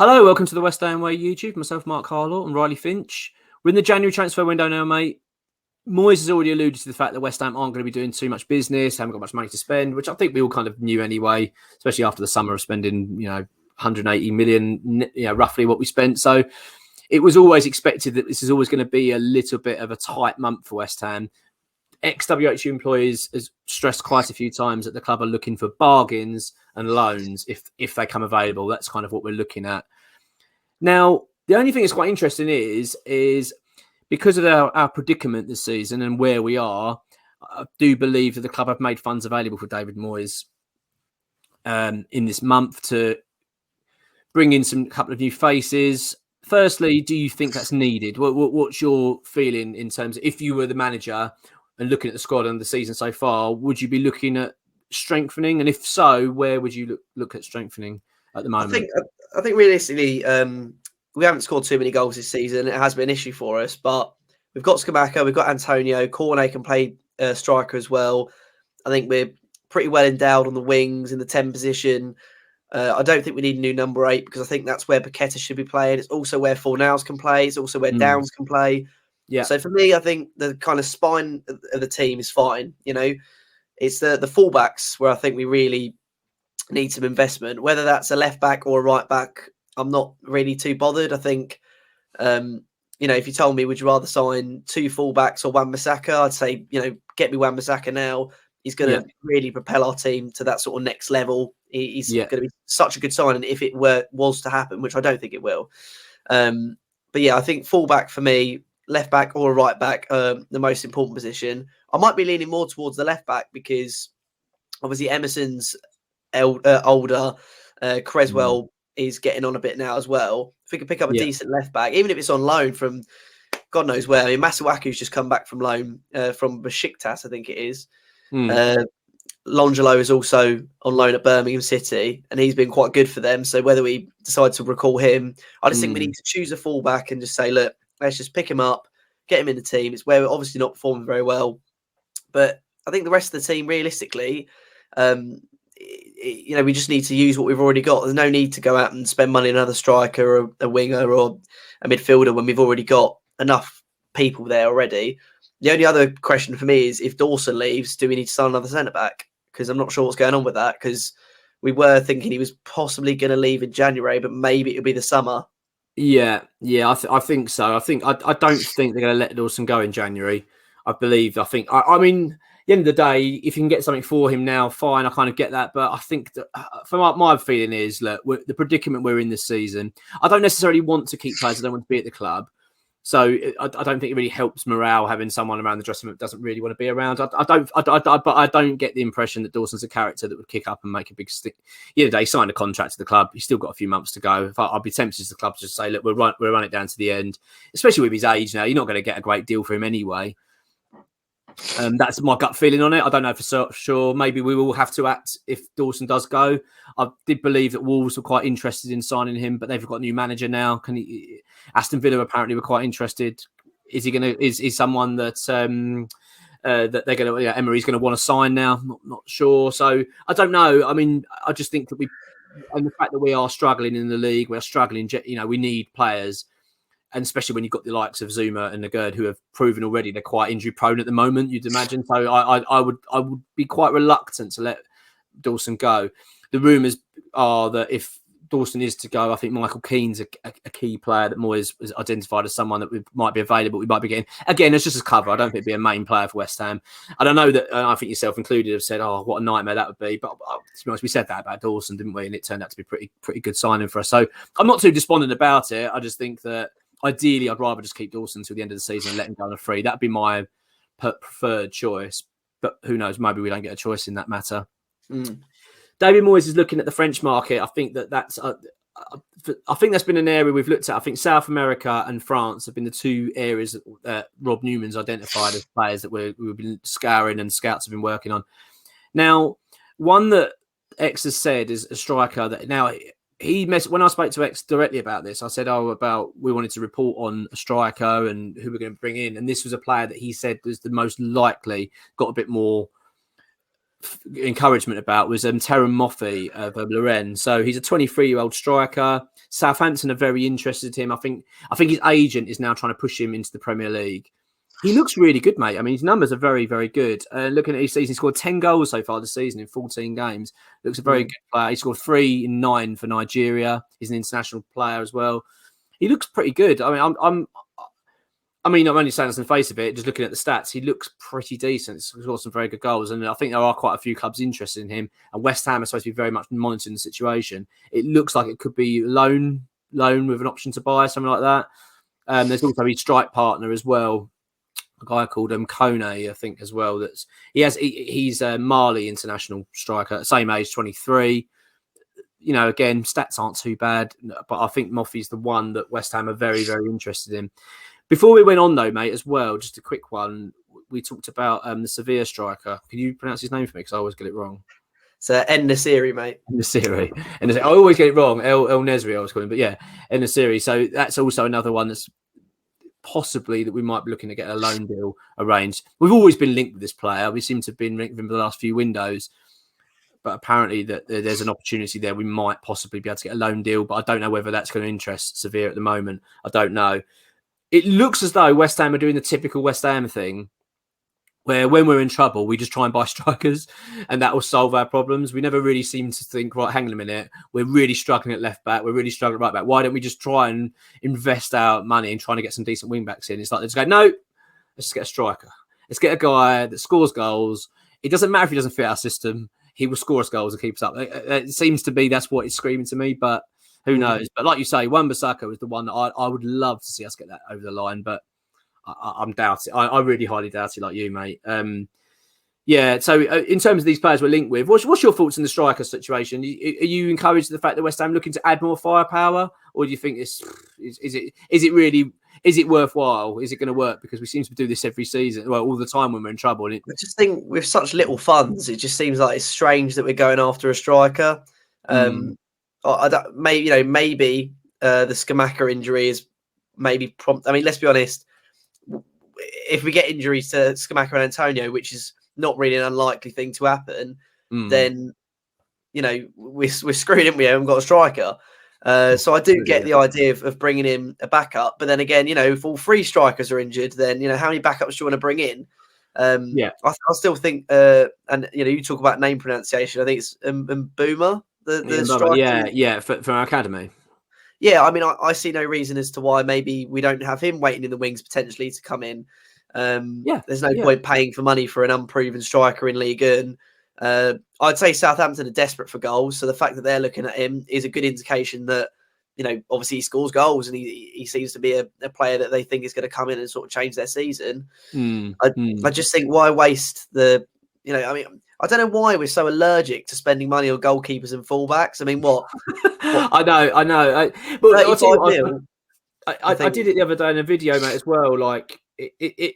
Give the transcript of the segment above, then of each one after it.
Hello, welcome to the West Ham Way YouTube. Myself, Mark Harlaw, and Riley Finch. We're in the January transfer window now, mate. Moyes has already alluded to the fact that West Ham aren't going to be doing too much business, haven't got much money to spend, which I think we all kind of knew anyway, especially after the summer of spending, 180 million, roughly what we spent. So it was always expected that this is always going to be a little bit of a tight month for West Ham. Ex-WHU employees has stressed quite a few times that the club are looking for bargains and loans if they come available. That's kind of what we're looking at. Now, the only thing that's quite interesting is because of our predicament this season and where we are, I do believe that the club have made funds available for David Moyes in this month to bring in a couple of new faces. Firstly, do you think that's needed? What's your feeling in terms of if you were the manager and looking at the squad and the season so far, would you be looking at strengthening? And if so, where would you look at strengthening at the moment? I think realistically, we haven't scored too many goals this season. It has been an issue for us, but we've got Scamacca, we've got Antonio, Cornet can play striker as well. I think we're pretty well endowed on the wings in the 10 position. I don't think we need a new number 8 because I think that's where Paqueta should be playing. It's also where Fornals can play. It's also where Downs can play. Yeah. So for me, I think the kind of spine of the team is fine. It's the fullbacks where I think we really need some investment. Whether that's a left back or a right back, I'm not really too bothered. I think, if you told me, would you rather sign 2 fullbacks or Wan-Bissaka? I'd say, get me Wan-Bissaka now. He's going to really propel our team to that sort of next level. He's going to be such a good signing if it was to happen, which I don't think it will. But yeah, I think fullback for me, left back or a right back, the most important position. I might be leaning more towards the left back because obviously Emerson's older. Creswell is getting on a bit now as well. If we could pick up a decent left back, even if it's on loan from God knows where. I mean, Masuaku's just come back from loan from Besiktas, I think it is. Longelo is also on loan at Birmingham City, and he's been quite good for them. So whether we decide to recall him, I just think we need to choose a fullback and just say, look, let's just pick him up, get him in the team. It's where we're obviously not performing very well. But I think the rest of the team, realistically, we just need to use what we've already got. There's no need to go out and spend money on another striker or a winger or a midfielder when we've already got enough people there already. The only other question for me is if Dawson leaves, do we need to sign another centre-back? Because I'm not sure what's going on with that, because we were thinking he was possibly going to leave in January, but maybe it'll be the summer. Yeah, I think so. I don't think they're going to let Dawson go in January. I mean, at the end of the day, if you can get something for him now, fine. I kind of get that, but I think that for my feeling is, look, the predicament we're in this season. I don't necessarily want to keep players. I don't want to be at the club, so I don't think it really helps morale having someone around the dressing room that doesn't really want to be around. But I don't get the impression that Dawson's a character that would kick up and make a big stick. He signed a contract to the club. He's still got a few months to go. I'd be tempted as the club to just say, look, we'll run it down to the end, especially with his age now. You're not going to get a great deal for him anyway. That's my gut feeling on it. I don't know for sure. Maybe we will have to act if Dawson does go. I did believe that Wolves were quite interested in signing him, but they've got a new manager now. Aston Villa apparently were quite interested. Is he going to? Is someone that that they're going to? Emery's going to want to sign now? Not sure. So I don't know. I mean, I just think that and the fact that we are struggling in the league, we're struggling. We need players. And especially when you've got the likes of Zuma and Nagurd, who have proven already they're quite injury prone at the moment, you'd imagine. So I would be quite reluctant to let Dawson go. The rumours are that if Dawson is to go, I think Michael Keane's a key player that Moyes has identified as someone that might be available. We might be getting again. It's just a cover. I don't think it'd be a main player for West Ham. And I know that I think yourself included have said, "Oh, what a nightmare that would be." But to be honest, we said that about Dawson, didn't we? And it turned out to be pretty good signing for us. So I'm not too despondent about it. I just think that. Ideally, I'd rather just keep Dawson till the end of the season and let him go on a free. That'd be my preferred choice. But who knows? Maybe we don't get a choice in that matter. David Moyes is looking at the French market. I think that's been an area we've looked at. I think South America and France have been the 2 areas that Rob Newman's identified as players that we've been scouring and scouts have been working on. Now, one that X has said is a striker that now. When I spoke to X directly about this, I said, we wanted to report on a striker and who we're going to bring in. And this was a player that he said was the most likely, got a bit more encouragement about was Terem Moffi of Lorraine. So he's a 23-year-old striker. Southampton are very interested in him. I think his agent is now trying to push him into the Premier League. He looks really good, mate. I mean, his numbers are very, very good. Looking at his season, he scored 10 goals so far this season in 14 games. Looks a very good player. He scored 3 in 9 for Nigeria. He's an international player as well. He looks pretty good. I mean, I'm only saying this in the face of it, just looking at the stats, he looks pretty decent. He's scored some very good goals. And I think there are quite a few clubs interested in him. And West Ham are supposed to be very much monitoring the situation. It looks like it could be loan with an option to buy, something like that. There's also his strike partner as well, a guy called Kone, I think, as well. He's a Mali international striker, same age, 23. You know, again, stats aren't too bad, but I think Moffi's the one that West Ham are very, very interested in. Before we went on, though, mate, as well, just a quick one. We talked about the Sevilla striker. Can you pronounce his name for me? Because I always get it wrong. It's En-Nesyri, mate. En-Nesyri. I always get it wrong. El-Nesri, I was calling, but yeah, En-Nesyri. So that's also another one that's possibly that we might be looking to get a loan deal arranged. We've always been linked with this player. We seem to have been linked with him for the last few windows. But apparently that there's an opportunity there. We might possibly be able to get a loan deal, but I don't know whether that's going to interest Sevilla at the moment. I don't know. It looks as though West Ham are doing the typical West Ham thing, where when we're in trouble, we just try and buy strikers, and that will solve our problems. We never really seem to think, right, hang on a minute, we're really struggling at left back, we're really struggling at right back. Why don't we just try and invest our money in trying to get some decent wing backs in? It's like they just go, no, let's just get a striker. Let's get a guy that scores goals. It doesn't matter if he doesn't fit our system. He will score us goals and keep us up. It seems to be that's what it's screaming to me, but who knows? But like you say, Wan-Bissaka is the one that I would love to see us get that over the line, but I'm doubting. I really highly doubt it, like you, mate. Yeah. So in terms of these players we're linked with, what's your thoughts on the striker situation? Are you encouraged the fact that West Ham looking to add more firepower, or do you think is it worthwhile? Is it going to work? Because we seem to do this every season, well, all the time when we're in trouble. I just think with such little funds, it just seems like it's strange that we're going after a striker. Maybe the Scamacca injury is maybe prompt. I mean, let's be honest. If we get injuries to Scamacca and Antonio, which is not really an unlikely thing to happen, then we're screwed, aren't we? We haven't got a striker. So I do get the idea of bringing in a backup, but then again, if all 3 strikers are injured, then how many backups do you want to bring in? I still think, and you talk about name pronunciation. I think it's Mbuma, the striker. from our academy. Yeah, I mean, I see no reason as to why maybe we don't have him waiting in the wings potentially to come in. There's no point paying for money for an unproven striker in League One. I'd say Southampton are desperate for goals, so the fact that they're looking at him is a good indication that obviously he scores goals and he seems to be a player that they think is going to come in and sort of change their season. I just think, why waste the I don't know why we're so allergic to spending money on goalkeepers and fullbacks. I mean, what? I know. I did it the other day in a video, mate, as well. Like,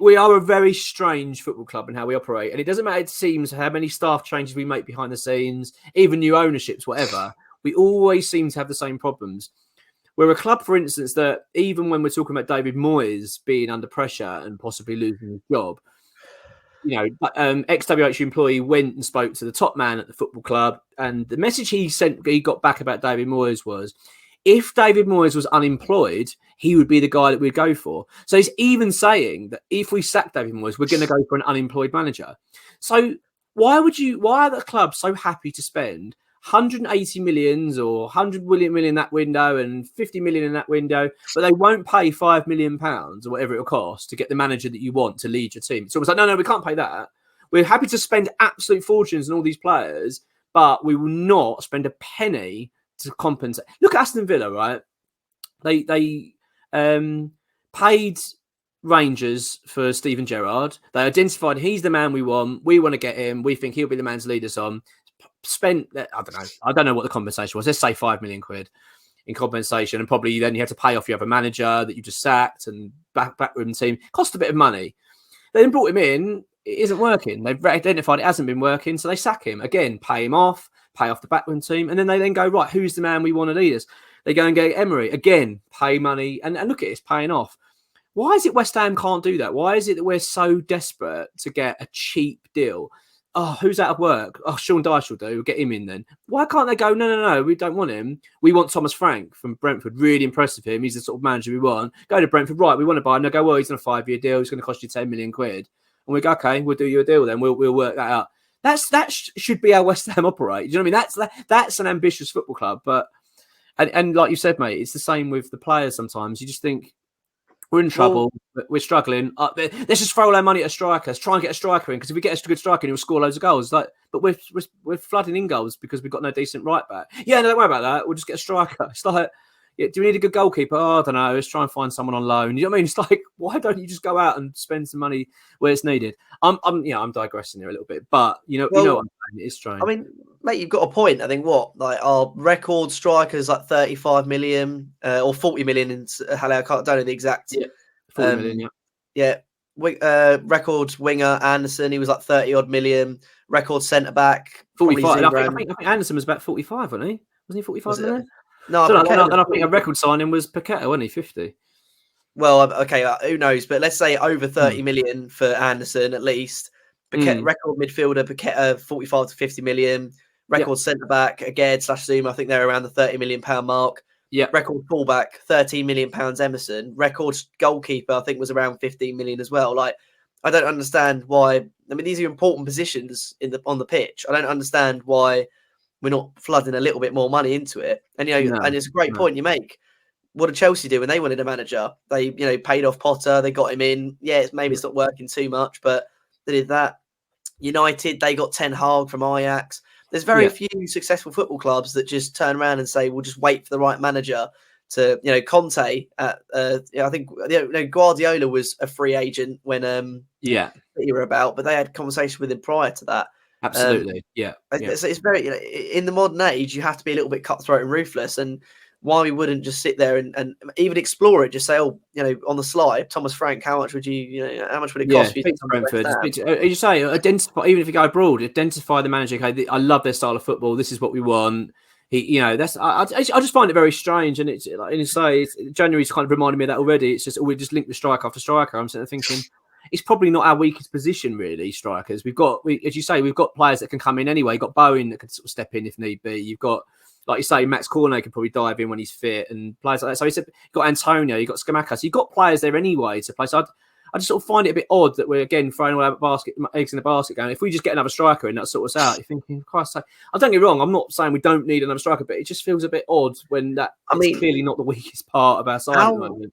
we are a very strange football club in how we operate. And it doesn't matter, it seems, how many staff changes we make behind the scenes, even new ownerships, whatever. We always seem to have the same problems. We're a club, for instance, that even when we're talking about David Moyes being under pressure and possibly losing his job, ex-WH employee went and spoke to the top man at the football club, and the message he got back about David Moyes was, if David Moyes was unemployed, he would be the guy that we'd go for. So he's even saying that if we sack David Moyes, we're going to go for an unemployed manager. So why are the clubs so happy to spend 180 million or 100 million that window and 50 million in that window, but they won't pay £5 million or whatever it'll cost to get the manager that you want to lead your team? So it's like, no, we can't pay that. We're happy to spend absolute fortunes on all these players, but we will not spend a penny to compensate. Look at Aston Villa, right? They paid Rangers for Steven Gerrard. They identified he's the man we want. We want to get him. We think he'll be the man to lead us on. Spent, I don't know what the compensation was. Let's say £5 million in compensation, and probably then you have to pay off your other manager that you just sacked and backroom team. Cost a bit of money. They then brought him in. It isn't working. They've identified it hasn't been working, so they sack him again. Pay him off. Pay off the backroom team, and then they go, right, who's the man we want to lead us? They go and get Emery again. Pay money, and look at it, it's paying off. Why is it West Ham can't do that? Why is it that we're so desperate to get a cheap deal? oh, who's out of work? Oh, Sean Dyche will do. We'll get him in then. Why can't they go, no, we don't want him. We want Thomas Frank from Brentford. Really impressive him. He's the sort of manager we want. Go to Brentford. Right, we want to buy him. They go, well, he's on a 5-year deal. He's going to cost you 10 million quid. And we go, okay, we'll do you a deal then. We'll work that out. That should be how West Ham operate. Do you know what I mean? That's an ambitious football club. But and like you said, mate, it's the same with the players sometimes. You just think, we're in trouble. We're struggling. Let's just throw all our money at a striker. Let's try and get a striker in, because if we get a good striker in, he'll score loads of goals. But we're flooding in goals because we've got no decent right back. Yeah, no, don't worry about that. We'll just get a striker. It's like, yeah, do we need a good goalkeeper? Oh, I don't know. Let's try and find someone on loan. You know what I mean? It's like, why don't you just go out and spend some money where it's needed? I'm digressing here a little bit, but you know what I'm saying. It's strange. I mean, mate, you've got a point. I think like our record strikers like 35 million or 40 million in I don't know the exact. Yeah, 40 million. Yeah. Record winger Anderson, he was like 30 odd million. Record centre back 45. I think Anderson was about 45, wasn't he? Wasn't he 45 million? No, and I think a record signing was Paqueta, wasn't he? 50. Well, okay, who knows? But let's say over 30 million for Anderson at least. Paqueta, record midfielder, Paqueta 45 to 50 million. Record centre back again /Zuma. I think they're around the 30 million pound mark. Yeah. Record fullback 13 million pounds. Emerson. Record goalkeeper I think was around 15 million as well. Like, I don't understand why. I mean, these are important positions on the pitch. I don't understand why we're not flooding a little bit more money into it. And and it's a great point you make. What did Chelsea do when they wanted a manager? They paid off Potter. They got him in. Yeah, it's not working too much, but they did that. United, they got Ten Hag from Ajax. There's very few successful football clubs that just turn around and say, we'll just wait for the right manager to, Conte. I think Guardiola was a free agent when you were about, but they had conversation with him prior to that. Absolutely, It's very in the modern age, you have to be a little bit cutthroat and ruthless. And why we wouldn't just sit there and even explore it, just say, on the slide, Thomas Frank, how much would how much would it cost you? Brentford. You say identify, even if you go abroad, identify the manager. Okay, I love their style of football. This is what we want. That's I just find it very strange, and it's like, January's kind of reminded me of that already. It's just we just link the striker after striker. I'm sitting there thinking, it's probably not our weakest position, really, strikers. As you say, we've got players that can come in anyway. You've got Bowen that can sort of step in if need be. You've got, like you say, Max Cornet can probably dive in when he's fit, and players like that. So you've got Antonio, you've got Scamacca. So you've got players there anyway to play. So I just sort of find it a bit odd that we're, again, throwing all our eggs in the basket going, if we just get another striker in, that sort us out. You're thinking, Christ, I don't get me wrong, I'm not saying we don't need another striker, but it just feels a bit odd when it's clearly not the weakest part of our side at the moment.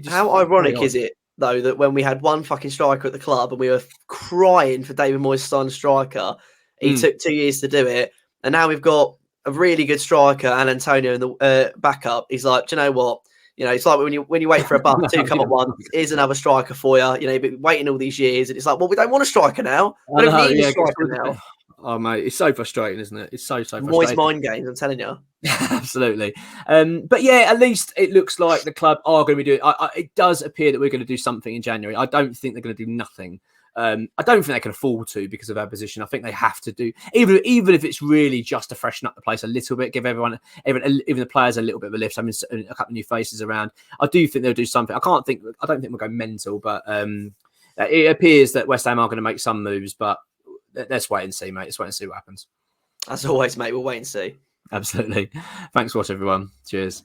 How ironic is it, though, that when we had one fucking striker at the club and we were crying for David Moyes to sign a striker, he took 2 years to do it, and now we've got a really good striker and Antonio in the backup. He's like, do you know what? It's like when you wait for a bus to come at once. Here's another striker for you. You've been waiting all these years, and it's like, well, we don't want a striker now. We don't need a striker now. Oh, mate, it's so frustrating, isn't it? It's so frustrating. Moyes mind games, I'm telling you. Absolutely. But yeah, at least it looks like the club are going to be doing. It does appear that we're going to do something in January. I don't think they're going to do nothing. I don't think they can afford to because of our position. I think they have to do, even if it's really just to freshen up the place a little bit, give everyone, even the players, a little bit of a lift. I mean, a couple of new faces around. I do think they'll do something. I don't think we'll go mental, but it appears that West Ham are going to make some moves. But let's wait and see, mate. Let's wait and see what happens. As always, mate, we'll wait and see. Absolutely. Thanks for watching, everyone. Cheers.